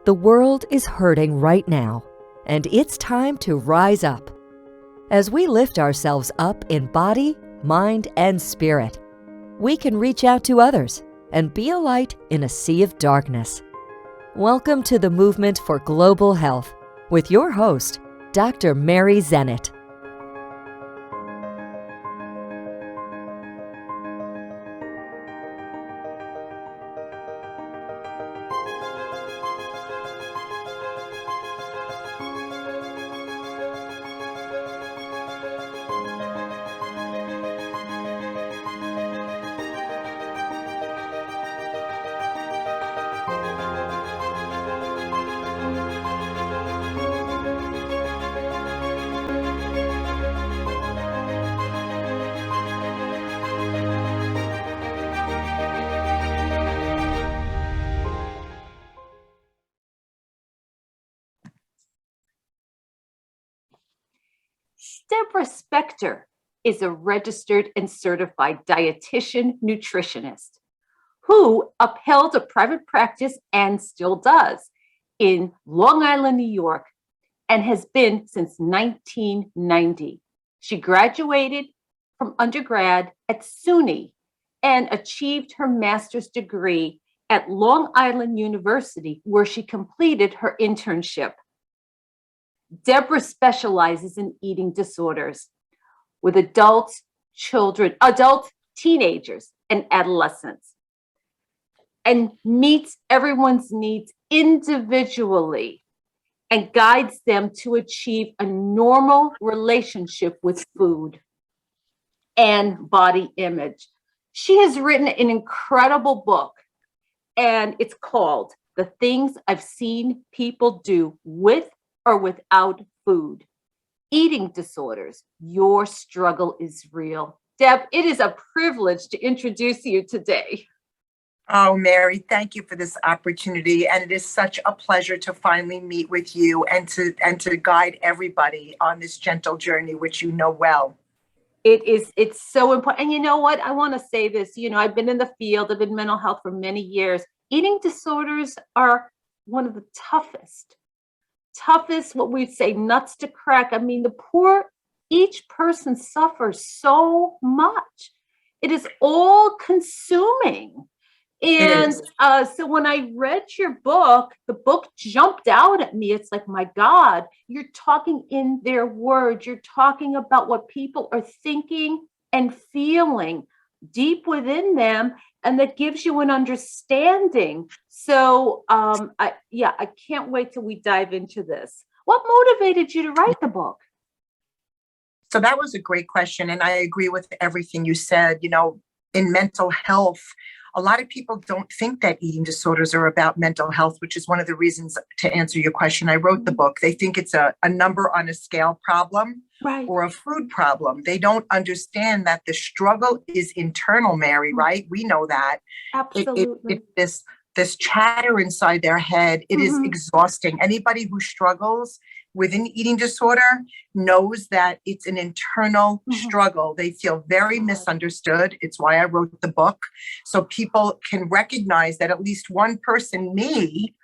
The world is hurting right now, and it's time to rise up. As we lift ourselves up in body, mind, and spirit, we can reach out to others and be a light in a sea of darkness. Welcome to the Movement for Global Health with your host, Dr. Mary Zennett. Deborah is a registered and certified dietitian nutritionist who upheld a private practice and still does in Long Island, New York, and has been since 1990. She graduated from undergrad at SUNY and achieved her master's degree at Long Island University, where she completed her internship. Deborah specializes in eating disorders with adults, teenagers, and adolescents, and meets everyone's needs individually and guides them to achieve a normal relationship with food and body image. She has written an incredible book, and it's called The Things I've Seen People Do With or Without Food. Eating disorders, your struggle is real. Deb, it is a privilege to introduce you today. Oh, Mary, thank you for this opportunity. And it is such a pleasure to finally meet with you and to guide everybody on this gentle journey, which you know well. It's so important. And you know what? I want to say this, I've been in the field, I've been in mental health for many years. Eating disorders are one of the toughest, what we'd say, nuts to crack. I mean, each person suffers so much. It is all consuming. And so when I read your book, the book jumped out at me. It's like, my God, you're talking in their words. You're talking about what people are thinking and feeling deep within them. And that gives you an understanding. So I can't wait till we dive into this. What motivated you to write the book? So that was a great question. And I agree with everything you said. In mental health, a lot of people don't think that eating disorders are about mental health, which is one of the reasons, to answer your question, I wrote the book. They think it's a number on a scale problem, right, or a food problem. They don't understand that the struggle is internal, Mary, right? We know that. Absolutely. This chatter inside their head, it is exhausting. Anybody who struggles with an eating disorder knows that it's an internal struggle. They feel very misunderstood. It's why I wrote the book, so people can recognize that at least one person, me,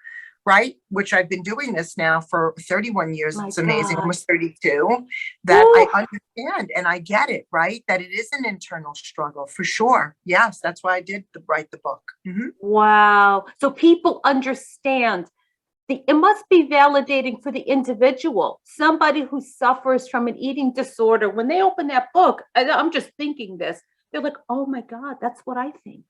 right, which I've been doing this now for 31 years. It's amazing, almost 32, that I understand and I get it, right, that it is an internal struggle for sure. Yes, that's why I did write the book. Wow. So people understand. It must be validating for the individual, somebody who suffers from an eating disorder. When they open that book, I'm just thinking this, they're like, oh my God, that's what I think.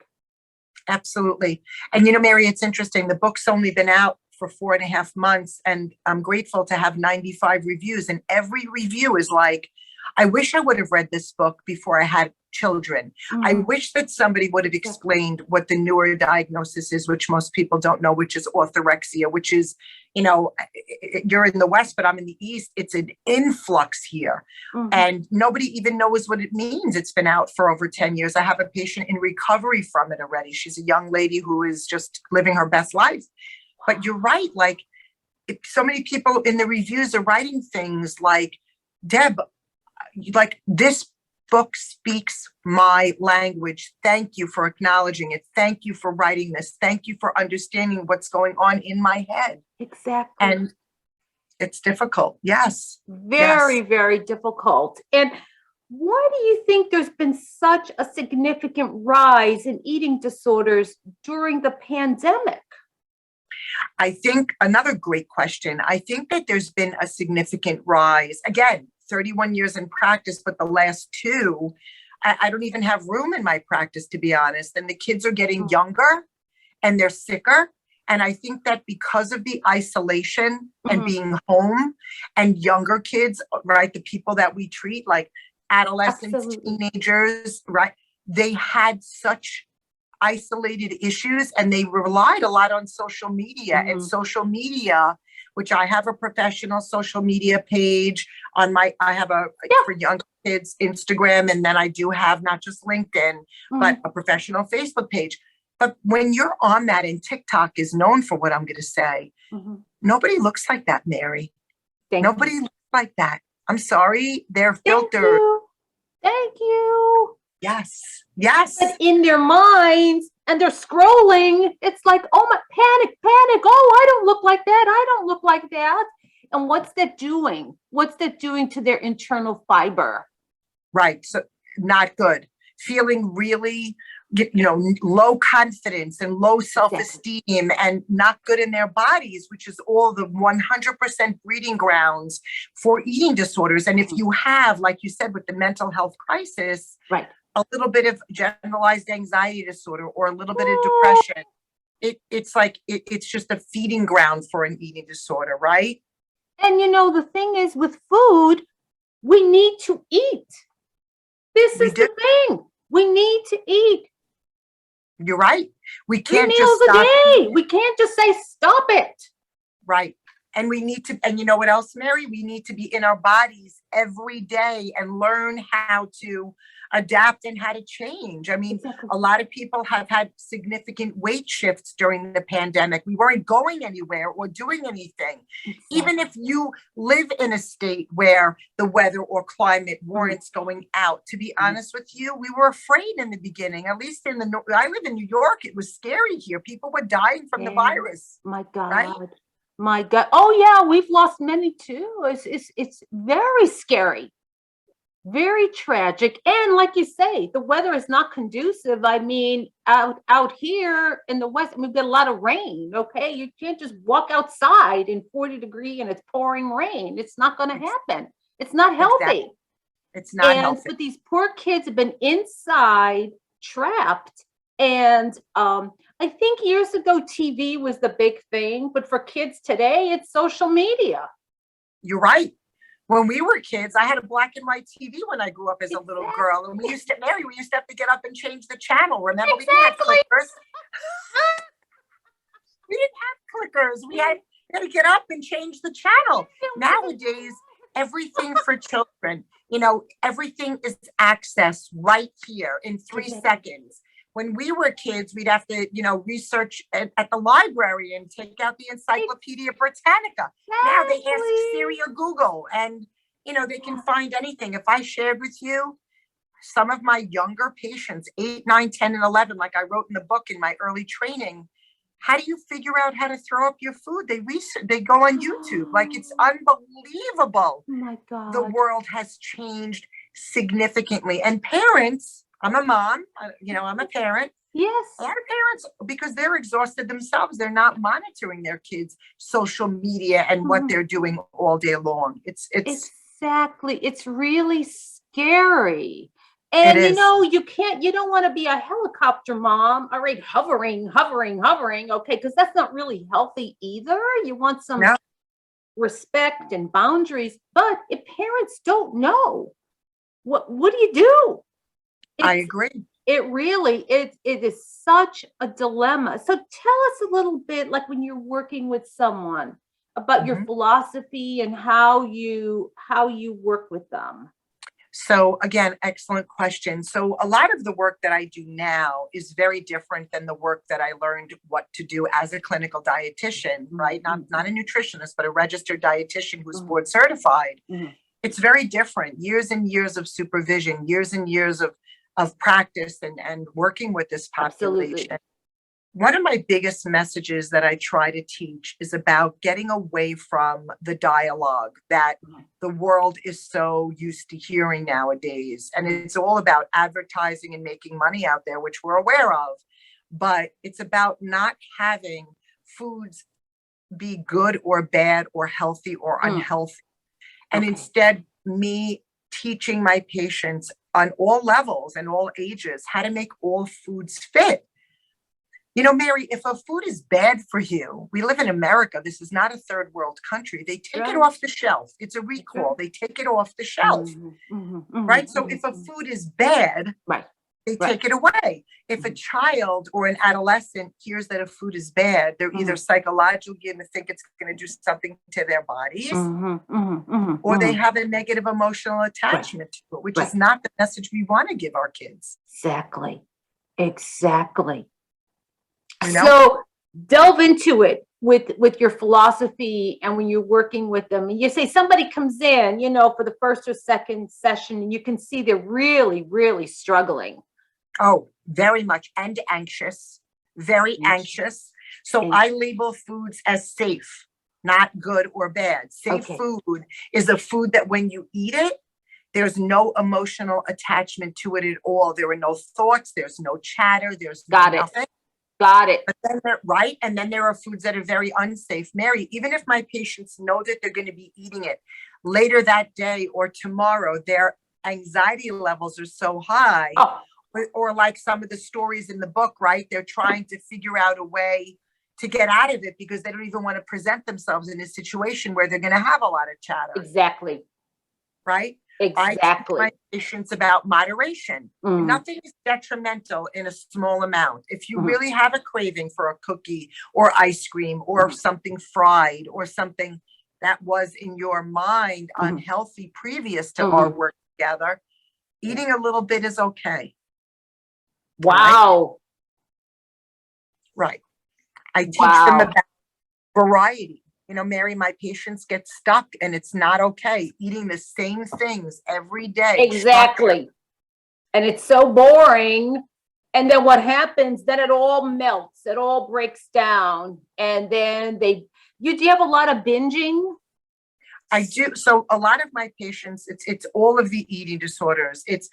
Absolutely. And Mary, it's interesting. The book's only been out for 4.5 months, and I'm grateful to have 95 reviews. And every review is like, I wish I would have read this book before I had children. I wish that somebody would have explained what the newer diagnosis is, which most people don't know, which is orthorexia, which is, you're in the West, but I'm in the East. It's an influx here. And nobody even knows what it means. It's been out for over 10 years. I have a patient in recovery from it already. She's a young lady who is just living her best life. But you're right. Like, so many people in the reviews are writing things like, Deb, like this book speaks my language. Thank you for acknowledging it. Thank you for writing this. Thank you for understanding what's going on in my head. Exactly. And it's difficult. Yes. Very, Yes. very difficult. And why do you think there's been such a significant rise in eating disorders during the pandemic? I think another great question. I think that there's been a significant rise. Again, 31 years in practice, but the last two, I don't even have room in my practice, to be honest. And the kids are getting younger and they're sicker. And I think that because of the isolation and being home and younger kids, right, the people that we treat, like adolescents, Absolutely. teenagers, right, they had such isolated issues and they relied a lot on social media and social media, which I have a professional social media page on I have a for young kids Instagram, and then I do have not just LinkedIn, but a professional Facebook page. But when you're on that, and TikTok is known for what I'm going to say, nobody looks like that, Mary. Nobody looks like that. I'm sorry. They're filtered. Thank you. Yes. Yes. But in their minds, and they're scrolling, it's like, oh my, panic, panic. Oh, I don't look like that. I don't look like that. And what's that doing? What's that doing to their internal fiber? Right. So not good. Feeling really, low confidence and low self-esteem and not good in their bodies, which is all the 100% breeding grounds for eating disorders. And if you have, like you said, with the mental health crisis, right, a little bit of generalized anxiety disorder or a little bit of depression, it's like, it's just a feeding ground for an eating disorder, right? And the thing is with food, we need to eat. This is the thing. We need to eat. You're right. We can't 3 just meals stop. a day. We can't just say, stop it. Right. And we need to, and you know what else, Mary? We need to be in our bodies every day and learn how to adapt and how to change. I mean, a lot of people have had significant weight shifts during the pandemic. We weren't going anywhere or doing anything. Even if you live in a state where the weather or climate warrants going out, to be honest with you, we were afraid in the beginning, at least in the, I live in New York. It was scary here. People were dying from the virus. My God. Right? My God. Oh yeah, we've lost many too. It's very scary. Very tragic. And like you say, the weather is not conducive. I mean, out here in the West, we've got a lot of rain. Okay. You can't just walk outside in 40-degree and it's pouring rain. It's not going to happen. It's not healthy. Exactly. It's not healthy. But these poor kids have been inside, trapped. And I think years ago, TV was the big thing. But for kids today, it's social media. You're right. When we were kids, I had a black and white TV when I grew up as a little girl. And we used to have to get up and change the channel. Remember, we didn't have clickers. We didn't have clickers. We had to get up and change the channel. Nowadays, everything for children, everything is accessed right here in 3 seconds. When we were kids, we'd have to, research at the library and take out the Encyclopedia Britannica. Now they ask Siri or Google and, they can find anything. If I shared with you some of my younger patients, 8, 9, 10, and 11, like I wrote in the book in my early training, how do you figure out how to throw up your food? They go on YouTube. Like, it's unbelievable. Oh my God. The world has changed significantly. And parents, I'm a mom, I'm a parent. Yes. A lot of parents, because they're exhausted themselves, they're not monitoring their kids' social media and what they're doing all day long. It's exactly. It's really scary. And you don't want to be a helicopter mom, all right, hovering. Okay, because that's not really healthy either. You want some respect and boundaries. But if parents don't know, what do you do? I agree. It is such a dilemma. So tell us a little bit, like when you're working with someone, about your philosophy and how you work with them. So again, excellent question. So a lot of the work that I do now is very different than the work that I learned what to do as a clinical dietitian, right? Not a nutritionist, but a registered dietitian who's board certified. It's very different. Years and years of supervision, years and years of practice and working with this Absolutely. population. One of my biggest messages that I try to teach is about getting away from the dialogue that the world is so used to hearing nowadays. And it's all about advertising and making money out there, which we're aware of. But it's about not having foods be good or bad or healthy or unhealthy. And instead, me teaching my patients on all levels and all ages how to make all foods fit. You know, Mary, if a food is bad for you, we live in America. This is not a third world country. They take it off the shelf. It's a recall. They take it off the shelf, right? So if a food is bad, they take it away. If a child or an adolescent hears that a food is bad, they're either psychologically going to think it's going to do something to their bodies, or they have a negative emotional attachment to it, which is not the message we want to give our kids. Exactly. Exactly. You know? So delve into it with your philosophy, and when you're working with them, and you say somebody comes in, you know, for the first or second session, and you can see they're really, really struggling. Oh, very much. And anxious, very anxious. So I label foods as safe, not good or bad. Safe food is a food that when you eat it, there's no emotional attachment to it at all. There are no thoughts. There's no chatter. There's nothing. Got it. But then and then there are foods that are very unsafe. Mary, even if my patients know that they're going to be eating it later that day or tomorrow, their anxiety levels are so high. Or like some of the stories in the book, right? They're trying to figure out a way to get out of it because they don't even want to present themselves in a situation where they're going to have a lot of chatter. Exactly. Right? Exactly. I teach my patients about moderation. Nothing is detrimental in a small amount. If you really have a craving for a cookie or ice cream or something fried or something that was in your mind unhealthy previous to our work together, eating a little bit is okay. Wow. Right. I teach them about variety. You know, Mary, my patients get stuck and it's not okay eating the same things every day. Exactly. And it's so boring. And then what happens, then it all melts, it all breaks down. And then do you have a lot of binging? I do. So a lot of my patients, it's all of the eating disorders. It's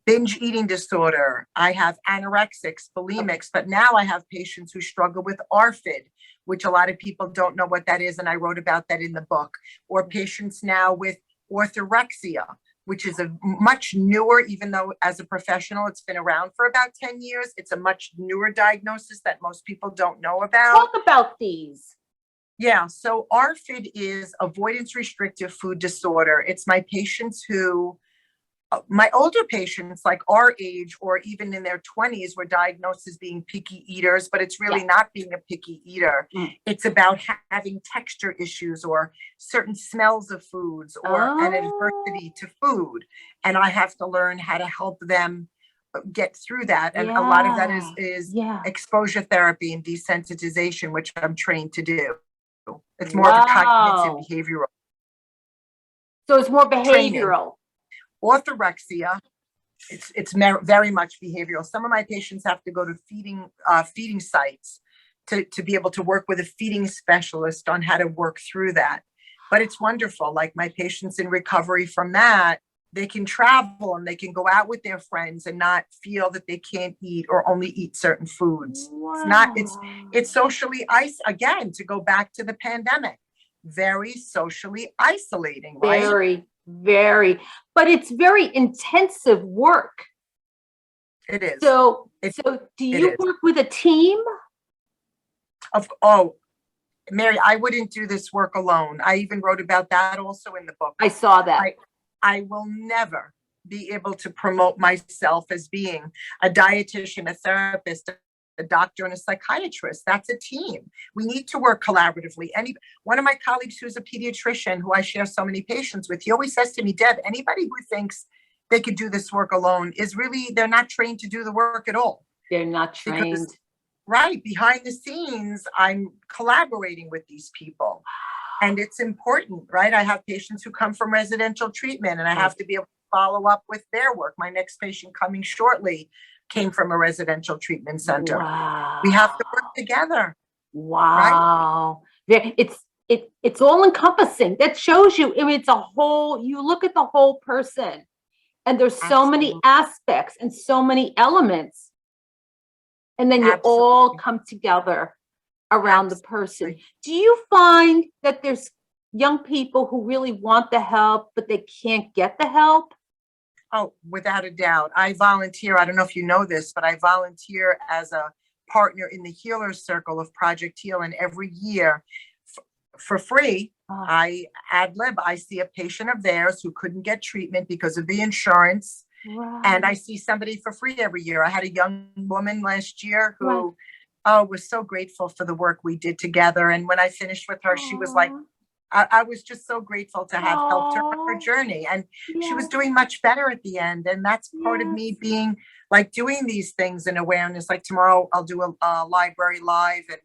binge eating disorder. I have anorexics, bulimics, but now I have patients who struggle with ARFID, which a lot of people don't know what that is. And I wrote about that in the book. Or patients now with orthorexia, which is a much newer, even though as a professional, it's been around for about 10 years. It's a much newer diagnosis that most people don't know about. Talk about these. Yeah, so ARFID is avoidance restrictive food disorder. It's my patients who, my older patients, like our age or even in their 20s, were diagnosed as being picky eaters, but it's really not being a picky eater. It's about having texture issues or certain smells of foods or an adversity to food. And I have to learn how to help them get through that. And a lot of that is exposure therapy and desensitization, which I'm trained to do. It's more of a cognitive behavioral. So it's more behavioral. Orthorexia, it's very much behavioral. Some of my patients have to go to feeding sites to be able to work with a feeding specialist on how to work through that. But it's wonderful. Like my patients in recovery from that, they can travel and they can go out with their friends and not feel that they can't eat or only eat certain foods. It's socially again, to go back to the pandemic, very socially isolating, right? Very, very, but it's very intensive work. It is. So do you work with a team? Mary, I wouldn't do this work alone. I even wrote about that also in the book. I saw that. I will never be able to promote myself as being a dietitian, a therapist, a doctor, and a psychiatrist. That's a team. We need to work collaboratively. One of my colleagues who's a pediatrician who I share so many patients with, he always says to me, Deb, anybody who thinks they could do this work alone they're not trained to do the work at all. They're not trained. Behind the scenes, I'm collaborating with these people. And it's important, right? I have patients who come from residential treatment and I have to be able to follow up with their work. My next patient coming shortly came from a residential treatment center. Wow. We have to work together. Wow. Right? It's all encompassing. That shows you, I mean, it's a whole, you look at the whole person and there's so many aspects and so many elements. And then you all come together around the person. Do you find that there's young people who really want the help, but they can't get the help? Oh, without a doubt. I volunteer. I don't know if you know this, but I volunteer as a partner in the Healers Circle of Project Heal. And every year for free, I ad lib. I see a patient of theirs who couldn't get treatment because of the insurance. Right. And I see somebody for free every year. I had a young woman last year who was so grateful for the work we did together. And when I finished with her, she was like, I was just so grateful to have helped her on her journey. And she was doing much better at the end. And that's part of me being like doing these things in awareness. Like tomorrow I'll do a library live and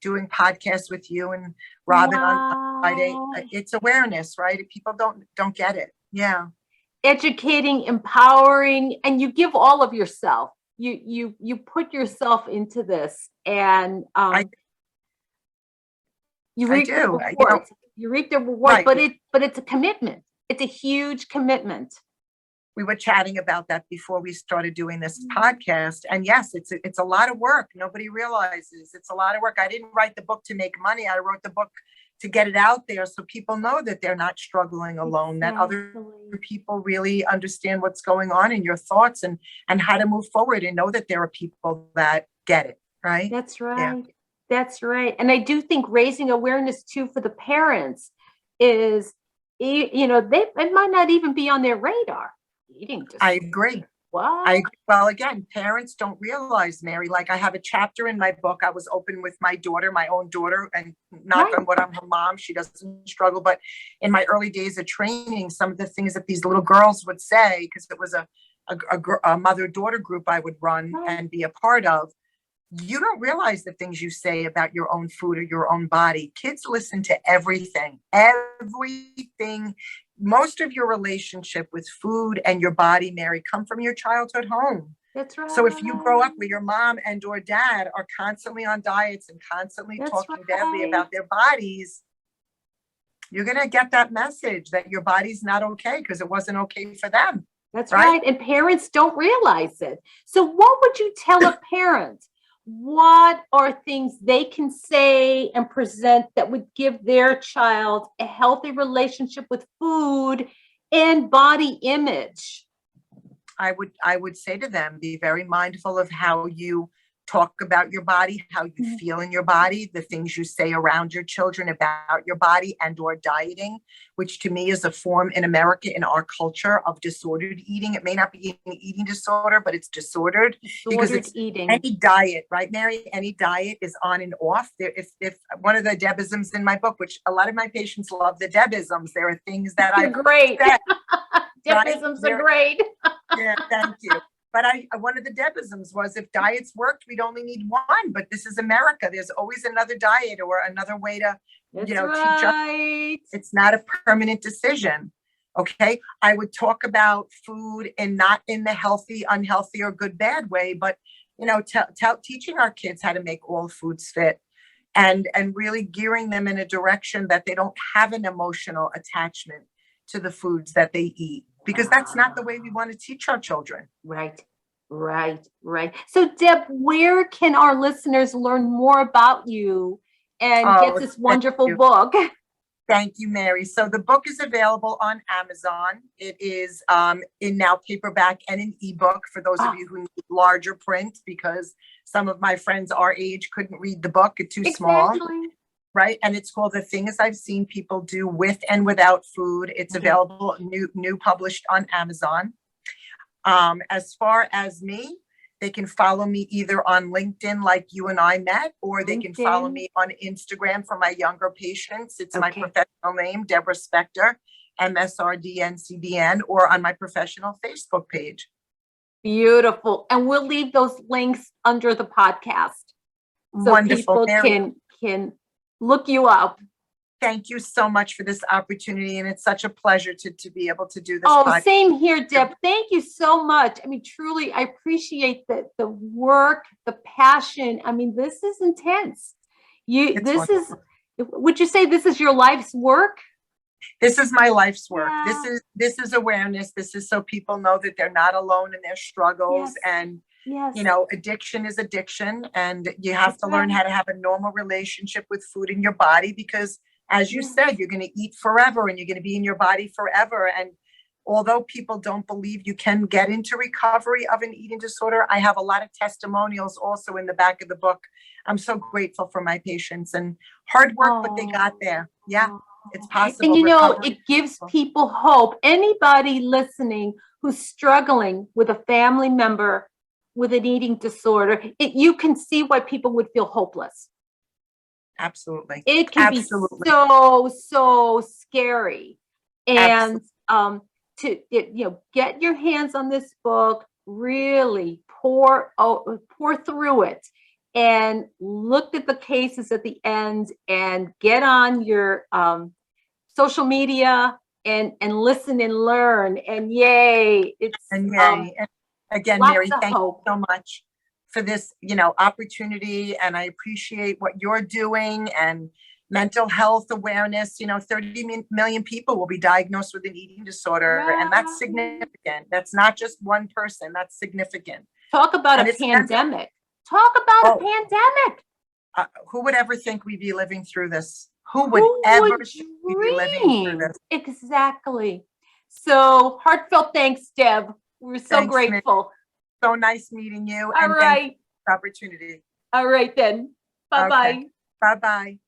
doing podcasts with you and Robin on Friday. It's awareness, right? People don't get it. Yeah. Educating, empowering, and you give all of yourself. You put yourself into this, and you reap the rewards. You reap the rewards, but it's a commitment. It's a huge commitment. We were chatting about that before we started doing this podcast, and yes, it's a lot of work. Nobody realizes it's a lot of work. I didn't write the book to make money. I wrote the book to get it out there so people know that they're not struggling alone, that other people really understand what's going on in your thoughts and how to move forward and know that there are people that get it, right? That's right. Yeah. That's right. And I do think raising awareness too for the parents is, you know, it might not even be on their radar. Eating disorder. I agree. What? I agree. Well, again, parents don't realize, Mary, like I have a chapter in my book. I was open with my daughter, my own daughter, and knock on wood, I'm her mom. She doesn't struggle. But in my early days of training, some of the things that these little girls would say, because it was a mother-daughter group I would run and be a part of, you don't realize the things you say about your own food or your own body. Kids listen to everything. Most of your relationship with food and your body, Mary, come from your childhood home. That's right. So if you grow up where your mom and or dad are constantly on diets and constantly talking badly about their bodies, you're going to get that message that your body's not okay because it wasn't okay for them. That's right. And parents don't realize it. So what would you tell a parent? What are things they can say and present that would give their child a healthy relationship with food and body image? I would say to them, be very mindful of how you talk about your body, how you feel in your body, the things you say around your children about your body and or dieting, which to me is a form in America, in our culture, of disordered eating. It may not be an eating disorder, but it's disordered because it's eating. Any diet, right, Mary? Any diet is on and off. There, if one of the Debisms in my book, which a lot of my patients love the Debisms, there are things that I great. Debisms are great. Yeah, thank you. But one of the Debisms was if diets worked, we'd only need one. But this is America. There's always another diet or another way to, teach us. It's not a permanent decision. Okay. I would talk about food and not in the healthy, unhealthy, or good, bad way, but, teaching our kids how to make all foods fit and really gearing them in a direction that they don't have an emotional attachment to the foods that they eat. Because that's not the way we want to teach our children. Right. So, Deb, where can our listeners learn more about you and get this wonderful book? Thank you, Mary. So the book is available on Amazon. It is in now paperback and an ebook for those of you who need larger print, because some of my friends our age couldn't read the book. It's too small. Right. And it's called The Things I've Seen People Do With and Without Food. It's available new published on Amazon. As far as me, they can follow me either on LinkedIn like you and I met, or they can follow me on Instagram for my younger patients. It's my professional name, Deborah Spector, MSRDNCDN, or on my professional Facebook page. Beautiful. And we'll leave those links under the podcast. So Wonderful. people can look you up. thank you so much for this opportunity. And it's such a pleasure to be able to do this Oh, podcast. same here, Deb. Thank you so much. I mean, truly, I appreciate the work, the passion. I mean, this is intense. It's wonderful. Would you say this is your life's work? This is my life's work. Yeah. This is awareness. This is so people know that they're not alone in their struggles. Yes. And, Yes. addiction is addiction. And you have That's to learn right. how to have a normal relationship with food in your body, because as you Yes. said, you're going to eat forever and you're going to be in your body forever. And although people don't believe you can get into recovery of an eating disorder, I have a lot of testimonials also in the back of the book. I'm so grateful for my patients, and hard work, but they got there. Yeah. It's possible. And Recovery it gives people hope. Anybody listening who's struggling with a family member with an eating disorder, you can see why people would feel hopeless. Absolutely. It can Absolutely. be so scary. And get your hands on this book, really pour through it, and look at the cases at the end, and get on your social media and listen and learn. And yay, it's And again, lots Mary, of thank hope. you so much for this, opportunity. And I appreciate what you're doing, and mental health awareness. 30 million people will be diagnosed with an eating disorder, and that's Right. significant. That's not just one person. That's significant. Talk about And a it's pandemic. Talk about a pandemic. Who would ever think we'd be living through this? Who would Who ever would think we'd be living through dream? this? Exactly. So heartfelt thanks, Deb. We're so Thanks, Mary. grateful. So nice meeting you. All And thank you right. for the opportunity. All right then. Bye-bye. Bye-bye.